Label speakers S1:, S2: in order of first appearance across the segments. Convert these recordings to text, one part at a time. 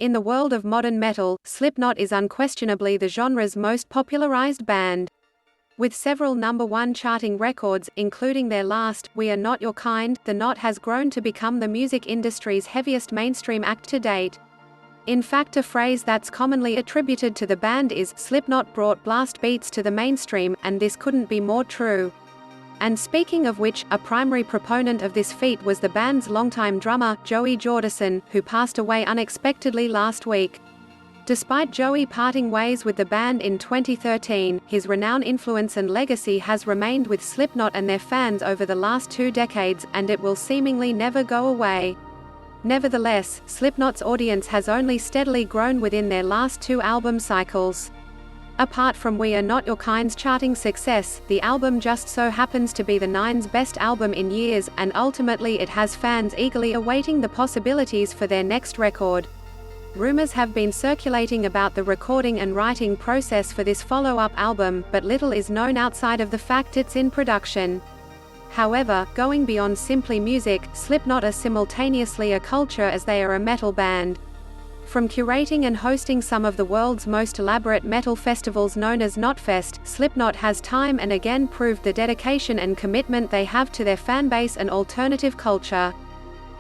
S1: In the world of modern metal, Slipknot is unquestionably the genre's most popularized band. With several #1 charting records, including their last, We Are Not Your Kind, the Knot has grown to become the music industry's heaviest mainstream act to date. In fact, a phrase that's commonly attributed to the band is, Slipknot brought blast beats to the mainstream, and this couldn't be more true. And speaking of which, a primary proponent of this feat was the band's longtime drummer, Joey Jordison, who passed away unexpectedly last week. Despite Joey parting ways with the band in 2013, his renown, influence and legacy has remained with Slipknot and their fans over the last 2 decades, and it will seemingly never go away. Nevertheless, Slipknot's audience has only steadily grown within their last 2 album cycles. Apart from We Are Not Your Kind's charting success, the album just so happens to be the Nine's best album in years, and ultimately it has fans eagerly awaiting the possibilities for their next record. Rumors have been circulating about the recording and writing process for this follow-up album, but little is known outside of the fact it's in production. However, going beyond simply music, Slipknot are simultaneously a culture as they are a metal band. From curating and hosting some of the world's most elaborate metal festivals known as Knotfest, Slipknot has time and again proved the dedication and commitment they have to their fanbase and alternative culture.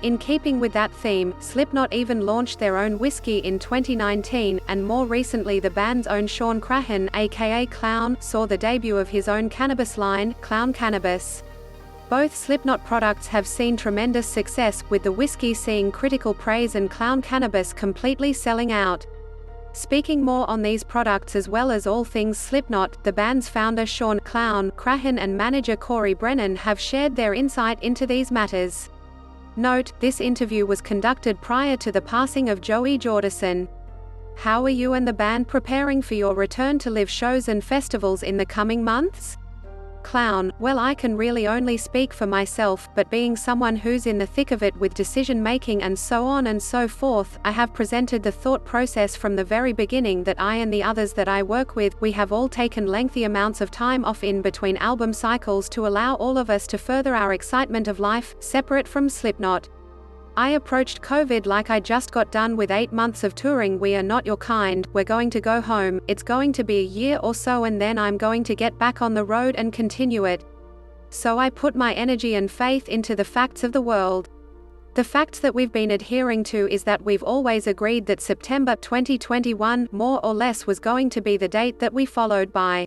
S1: In keeping with that theme, Slipknot even launched their own whiskey in 2019, and more recently the band's own Shawn Crahan, a.k.a. Clown, saw the debut of his own cannabis line, Clown Cannabis. Both Slipknot products have seen tremendous success, with the whiskey seeing critical praise and Clown Cannabis completely selling out. Speaking more on these products as well as all things Slipknot, the band's founder Shawn Clown Crahan and manager Cory Brennan have shared their insight into these matters. Note, this interview was conducted prior to the passing of Joey Jordison. How are you and the band preparing for your return to live shows and festivals in the coming months? Clown: well, I can really only speak for myself, but being someone who's in the thick of it with decision making and so on and so forth, I have presented the thought process from the very beginning that I and the others that I work with, we have all taken lengthy amounts of time off in between album cycles to allow all of us to further our excitement of life, separate from Slipknot. I approached COVID like I just got done with 8 months of touring We Are Not Your Kind, we're going to go home, it's going to be a year or so and then I'm going to get back on the road and continue it. So I put my energy and faith into the facts of the world. The facts that we've been adhering to is that we've always agreed that September 2021, more or less, was going to be the date that we followed by.